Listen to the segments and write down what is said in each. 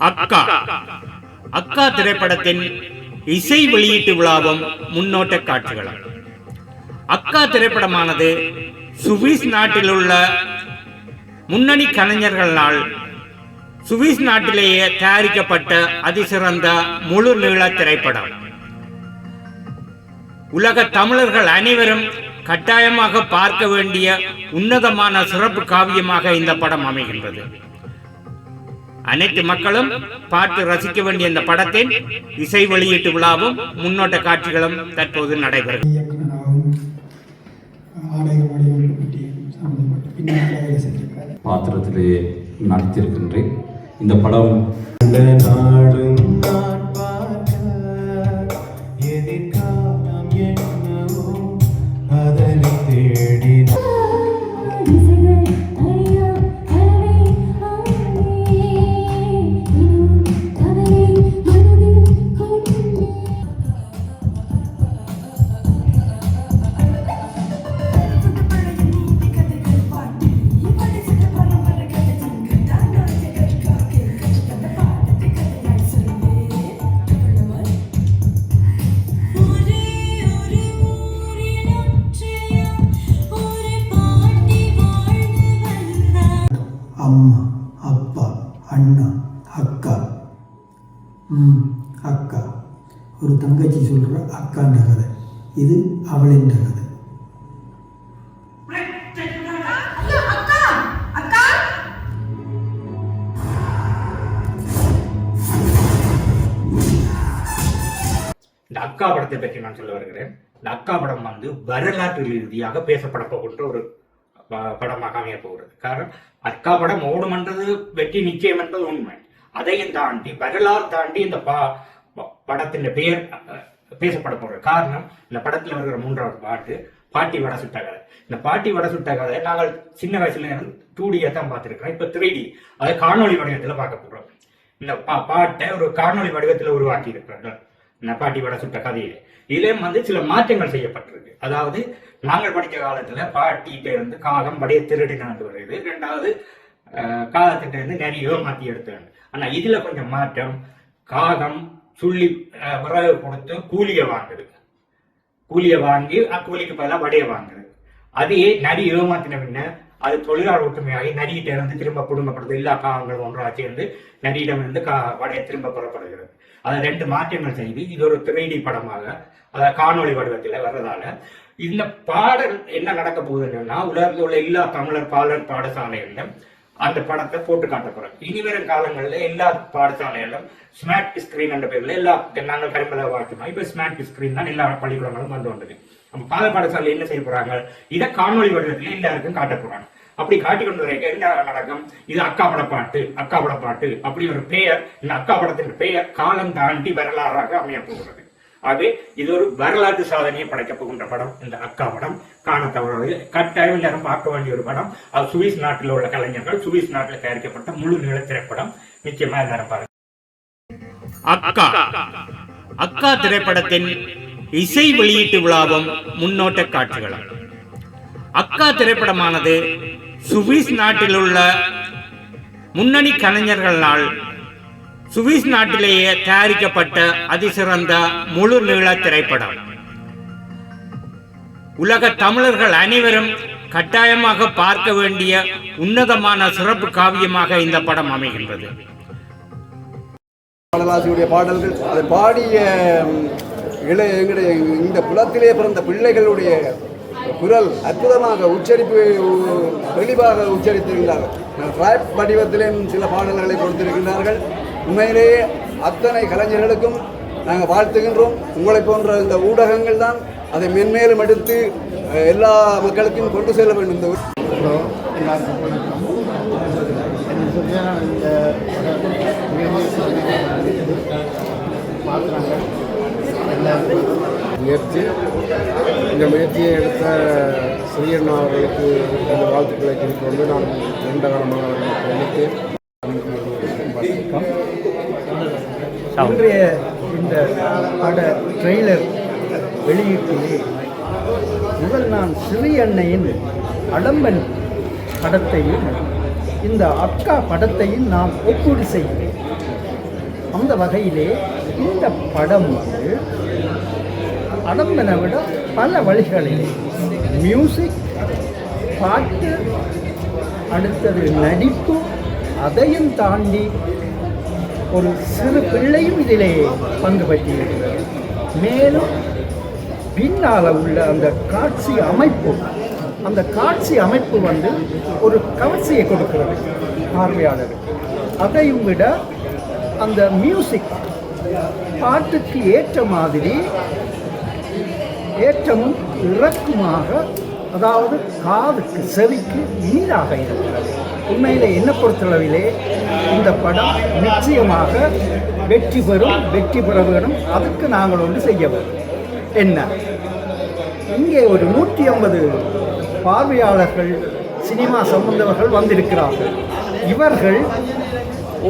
அக்கா அக்கா திரைப்படத்தின் இசை வெளியீட்டு விழாவும் முன்னோட்ட காட்சிகளும். அக்கா திரைப்படமானது சுவிஸ் நாட்டில் உள்ள முன்னணி கலைஞர்களால் சுவிஸ் நாட்டிலேயே தயாரிக்கப்பட்ட அதிசிறந்த முழு நீள திரைப்படம். உலக தமிழர்கள் அனைவரும் கட்டாயமாக பார்க்க வேண்டிய உன்னதமான சிறப்பு காவியமாக இந்த படம் அமைகின்றது. அனைத்து மக்களும் பார்த்து ரசிக்க வேண்டிய இந்த படத்தின் இசை வெளியீட்டு விழாவும் முன்னோட்ட காட்சிகளும் தற்போது நடைபெறும். பாத்திரத்திலே நடித்திருக்கின்றேன். இந்த படம் அம்மா, அப்பா, அண்ணா, அக்கா. அக்கா ஒரு தங்கச்சி சொல்கிற அக்கான்ற கதை. இது அவளின் கதை. இந்த அக்கா படத்தை பற்றி நான் சொல்ல வருகிறேன். இந்த அக்கா படம் வரலாற்று ரீதியாக பேசப்பட போகின்ற ஒரு படமாக அமைய போகிறது. காரணம், அக்கா படம் ஓடுமன்றது வெற்றி நிச்சயம் என்பது உண்மை. அதையும் தாண்டி வரலாறு தாண்டி இந்த படத்தின் பெயர் பேசப்பட போகிறது. காரணம், இந்த படத்தில் வருகிற 3வது பாட்டு பாட்டி வடை சுட்ட கதை. இந்த பாட்டி வடை சுட்ட கதை நாங்கள் சின்ன வயசுல 2D தான் பார்த்துருக்கிறோம். இப்போ 3D, அதை காணொலி வடிவத்தில் பார்க்க போகிறோம். இந்த பாட்டை ஒரு காணொலி வடிவத்தில் உருவாக்கி இருக்கிறாங்க. இந்த பாட்டி வடை சுட்ட கதையில இதுலேயும் சில மாற்றங்கள் செய்யப்பட்டிருக்கு. அதாவது, நாங்கள் படித்த காலத்துல பாட்டிகிட்ட இருந்து காகம் வடைய திருடினாண்டு வருது. 2வது, காகத்திட்ட இருந்து நிறைய மாற்றி எடுத்தாங்க. ஆனா இதுல கொஞ்சம் மாற்றம். காகம் சுள்ளி விறகு கொடுத்து கூலியை வாங்குது. கூலியை வாங்கி கூலிக்கு பதிலாக வடைய வாங்குது. அதையே நரி ஏமாத்தின பின்ன அது தொழிலாளர் ஒற்றுமையாகி நரியிட்ட இருந்து திரும்ப குடும்பப்படுது. எல்லா காகங்களும் ஒன்றாக சேர்ந்து நரியிடம் இருந்து வடைய திரும்ப புறப்படுகிறது. அதை 2 மாற்றங்கள் செய்து இது ஒரு 3D படமாக, அதாவது காணொலி வடிவத்தில் வர்றதால இந்த பாடல் என்ன நடக்க போகுதுன்னா, உலகத்தில் உள்ள எல்லா தமிழர் பாடசாலைகளிலும் அந்த படத்தை போட்டு காட்ட போறோம். இனி வரும் காலங்களில் எல்லா பாடசாலைகளிலும் ஸ்மார்ட் ஸ்கிரீன் என்ற பேர்ல எல்லா நாங்கள் கரும்பல வாழ்க்கணும். இப்ப ஸ்மார்ட் ஸ்கிரீன் தான் எல்லா பள்ளிக்கூடங்களும் வந்து வந்தது. நம்ம பாடசாலை என்ன செய்ய போறாங்க, இதை காணொலி வடிவத்தில் எல்லாருக்கும் காட்ட போறாங்க. அப்படி காட்டிக்கொண்டு வரைக்கும் என்ன நடக்கும், இது அக்கா பட பாட்டு, அக்கா பட பாட்டு அப்படி ஒரு பெயர், இந்த அக்கா படத்தின் பெயர் காலம் தாண்டி வரலாறாக அமைய போகிறது. ஆகவே இது ஒரு வரலாற்று சாதனையை படைக்கப் போகின்ற படம். இந்த அக்கா படம் காண தவறாது, கட்டாயம் எல்லாரும் பார்க்க வேண்டிய ஒரு படம். அது சுவிஸ் நாட்டில் உள்ள கலைஞர்கள், சுவிஸ் நாட்டில் தயாரிக்கப்பட்ட முழு நீள திரைப்படம். நிச்சயமா எல்லாரும் பாருங்க. அக்கா அக்கா திரைப்படத்தின் இசை வெளியீட்டு விழாவும் முன்னோட்ட காட்சிகளும். அக்கா திரைப்படமானது சுவிஸ் நாட்டில் உள்ள முன்னணி கலைஞர்களால் சுவிஸ் நாட்டிலேயே தயாரிக்கப்பட்ட அதிசிறந்த முழு நீள திரைப்படம். உலக தமிழர்கள் அனைவரும் கட்டாயமாக பார்க்க வேண்டிய உன்னதமான சிறப்பு காவியமாக இந்த படம் அமைகின்றது. பாடலாசியுடைய பாடல்கள், அதை பாடிய எங்களுடைய இந்த புலத்திலே பிறந்த பிள்ளைகளுடைய குரல் அற்புதமாக உச்சரிப்பு தெளிவாக உச்சரித்திருக்கிறார்கள். ராப் வடிவத்திலே சில பாடல்களை கொடுத்திருக்கிறார்கள். உண்மையிலேயே அத்தனை கலைஞர்களுக்கும் நாங்கள் வாழ்த்துகின்றோம். உங்களை போன்ற இந்த ஊடகங்கள் தான் அதை மென்மேலும் எடுத்து எல்லா மக்களுக்கும் கொண்டு செல்ல வேண்டும். எல்லாருக்கும் வணக்கம். மாத்திரங்கள் முயற்சி, இந்த முயற்சியை எடுத்த ஸ்ரீயண்ணா அவர்களுக்கு இந்த வாழ்த்துக்களை குறிக்கொண்டு நான் நீண்ட காலமாக அவர்களுக்கு இன்றைய இந்த பட ட்ரெய்லர் வெளியீட்டிலே முதல் நான் ஸ்ரீயண்ணையின் அடம்பன் படத்தையும் இந்த அக்கா படத்தையும் நாம் ஒப்பீடு செய்கிறேன். அந்த வகையிலே இந்த படம் வந்து அடம்பனை விட பல வழிகளிலே மியூசிக், பாட்டு, அடுத்தது நடிப்பு, அதையும் தாண்டி ஒரு சிறு பிள்ளையும் இதிலே பங்கு பற்றியிருக்கிறது. மேலும் பின்னால் உள்ள அந்த காட்சி அமைப்பு வந்து ஒரு கவர்ச்சியை கொடுக்கிறது பார்வையாளருக்கு. அதையும் விட அந்த மியூசிக் பாட்டுக்கு ஏற்ற மாதிரி ஏற்றமும் இறக்குமாக, அதாவது காதுக்கு செவிக்கு இனிதாக இருக்கிறது. உண்மையிலே என்ன பொறுத்தளவிலே இந்த படம் நிச்சயமாக வெற்றி பெற வேணும். அதுக்கு நாங்கள் ஒன்று செய்ய வேண்டும். என்ன, இங்கே ஒரு 150 பார்வையாளர்கள் சினிமா சம்பந்தவர்கள் வந்திருக்கிறார்கள். இவர்கள்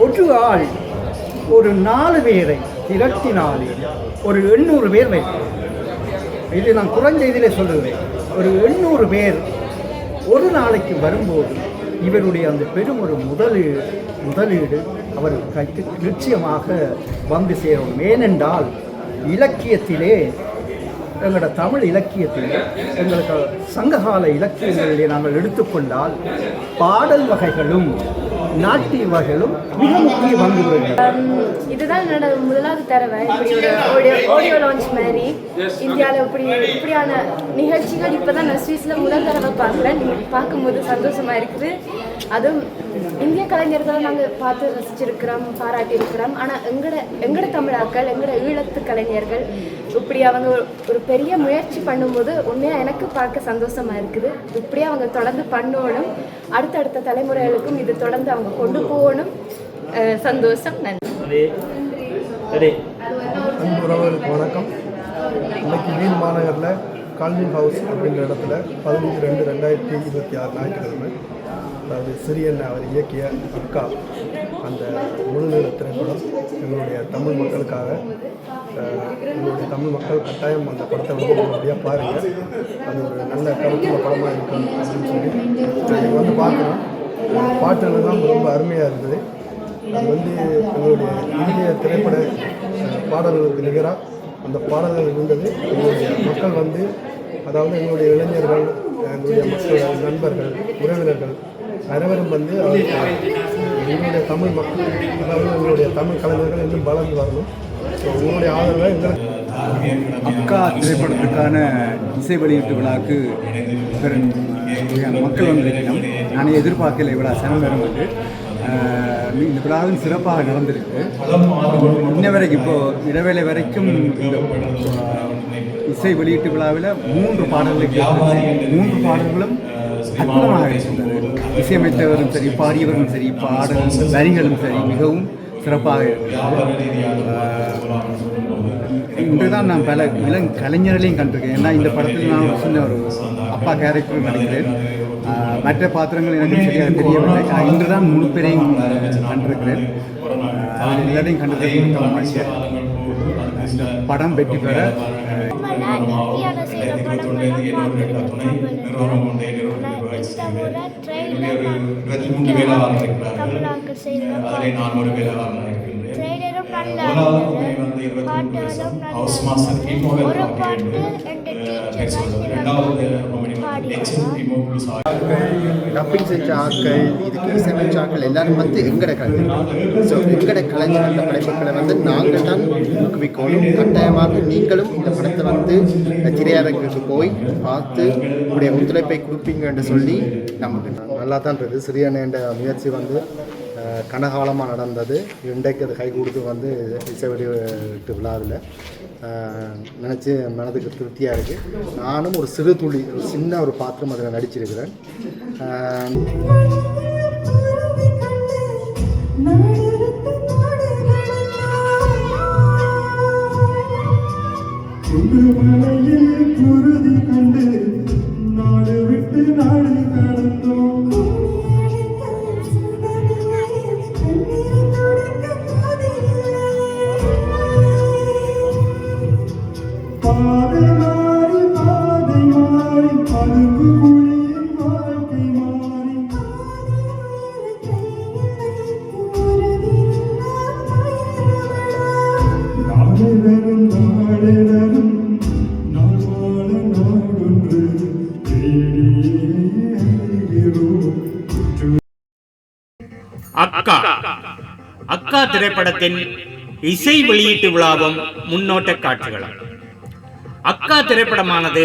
ஒரு ஆள் ஒரு 4 பேரை திரட்டினாலே ஒரு 800 பேர் வைக்கும். இது நான் குறைஞ்ச இதிலே சொல்லுகிறேன். ஒரு 800 பேர் ஒரு நாளைக்கு வரும்போது இவருடைய அந்த பெரும் ஒரு முதலீடு அவருக்கு கைக்கு நிச்சயமாக வந்து சேரும். ஏனென்றால் இலக்கியத்திலே, எங்களோட தமிழ் இலக்கியத்திலே, எங்களுக்கு சங்ககால இலக்கியங்களிலே நாங்கள் எடுத்துக்கொண்டால் பாடல் வகைகளும் நாட்டிய வகைகளும் மிக முக்கிய பங்குகள். இதுதான் என்னோட முதலாவது தடவை இப்படி ஒரு ஆடியோ லான்ச் மாதிரி இந்தியாவில் இப்படியான நிகழ்ச்சிகள் இப்போ தான் நான் ஸ்வீஸில் முதல் தடவை பார்க்குறேன். பார்க்கும்போது சந்தோஷமாக இருக்குது. அதுவும் இந்திய கலைஞர்களை நாங்கள் பார்த்து ரசிச்சிருக்கிறோம், பாராட்டியிருக்கிறோம். ஆனால் எங்களோட தமிழாக்கள், எங்களோட ஈழத்து கலைஞர்கள் இப்படி அவங்க ஒரு பெரிய முயற்சி பண்ணும்போது உண்மையாக எனக்கு பார்க்க சந்தோஷமாக இருக்குது. இப்படி அவங்க தொடர்ந்து பண்ணணும். அடுத்தடுத்த தலைமுறைகளுக்கும் இது தொடர்ந்து அவங்க கொண்டு போகணும். சந்தோஷம். நன்றி. உறவுகளுக்கு வணக்கம். இன்னைக்கு வீண் மாநகரில் கால்வின் ஹவுஸ் அப்படிங்கிற இடத்துல 15/2/2026 ஞாயிற்றுக்கிழமை, அதாவது சிறியன் அவர் இயக்கிய அக்கா அந்த முழுநீள திரைப்படம் எங்களுடைய தமிழ் மக்களுக்காக, எங்களுடைய தமிழ் மக்கள் கட்டாயம் அந்த படத்தை வந்து நல்லபடியாக பாருங்கள். அது ஒரு நல்ல கருத்துள்ள படமாக இருக்கும் அப்படின்னு சொல்லி நாங்கள் வந்து பார்க்குறோம். பாட்டுகள்லாம் ரொம்ப அருமையாக இருந்தது. அது வந்து எங்களுடைய இந்திய திரைப்பட பாடல்களுக்கு நிகராக அந்த பாடல்கள் இருந்தது. எங்களுடைய மக்கள் வந்து, அதாவது எங்களுடைய இளைஞர்கள், எங்களுடைய மக்கள், நண்பர்கள், உறவினர்கள் அனைவரும் வந்து எங்களுடைய தமிழ் மக்கள், அதாவது எங்களுடைய தமிழ் கலைஞர்கள் இன்னும் வளர்ந்து வரணும். ஸோ உங்களுடைய ஆதரவை எங்களுக்கு. அக்கா திரைப்படத்துக்கான இசை வெளியீட்டு விழாவுக்கு மக்கள் வந்திருக்கணும். நான் எதிர்பார்க்கல இவ்வளோ சனம் வரும் வந்து. இந்த விழாவும் சிறப்பாக நடந்திருக்கு. இன்ன வரைக்கும் இப்போது இடைவேளை வரைக்கும் இந்த இசை வெளியீட்டு விழாவில் 3 பாடல்களை கேட்குறேன். 3 பாடல்களும் அற்புதமாக இருக்கின்றது. இசையமைத்தவரும் சரி, பாடியவரும் சரி, பாடல் வரிகளும் சரி மிகவும் சிறப்பாக இருக்கிறது. இன்றுதான் நான் பல கலைஞர்களையும் கண்டிருக்கேன். ஏன்னா இந்த படத்தில் நான் சின்ன ஒரு அப்பா கேரக்டரும் நடிக்கிறேன். மற்ற பாத்திரங்கள் எனக்கு சரியாக தெரியவில்லை. இன்றுதான் முழு பேரையும் கண்டிருக்கிறேன். அதில் எல்லாரையும் கண்டிருக்க இந்த படம் வெற்றி பெற டப்பிங் செஞ்ச ஆட்கள், இதுக்கு இசையமைச்ச ஆட்கள் எல்லாரும் வந்து எங்கட கலைஞர்கள். ஸோ எங்கட கலைஞர்கள படைப்புகளை வந்து நாங்கள் தான் ஊக்குவிக்கணும். கட்டாயமாக நீங்களும் இந்த படத்தை வந்து திரையரங்குக்கு போய் பார்த்து உங்களுடைய ஒத்துழைப்பை கொடுப்பீங்கன்னு சொல்லி நமக்கு நல்லா தான் இருக்குது. சிறியனேண்ட முயற்சி வந்து கனகாலமாக நடந்தது. இன்றைக்கு அது கை கொடுத்து வந்து இசை வெளியீட்டு விழாவில் நினச்சி மனதுக்கு திருப்தியாக இருக்குது. நானும் ஒரு சிறு துளி, ஒரு சின்ன ஒரு பாத்திரம் அதில் நடிச்சிருக்கிறேன். அக்கா அக்கா திரைப்படத்தின் இசை வெளியீட்டு விழாவும் முன்னோட்ட காட்சிகளும். அக்கா திரைப்படமானது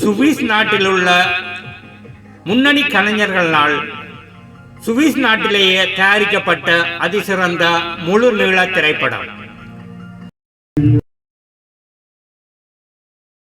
சுவிஸ் நாட்டில் உள்ள முன்னணி கலைஞர்களால் சுவிஸ் நாட்டிலேயே தயாரிக்கப்பட்ட அதிசிறந்த முழு நீள திரைப்படம்.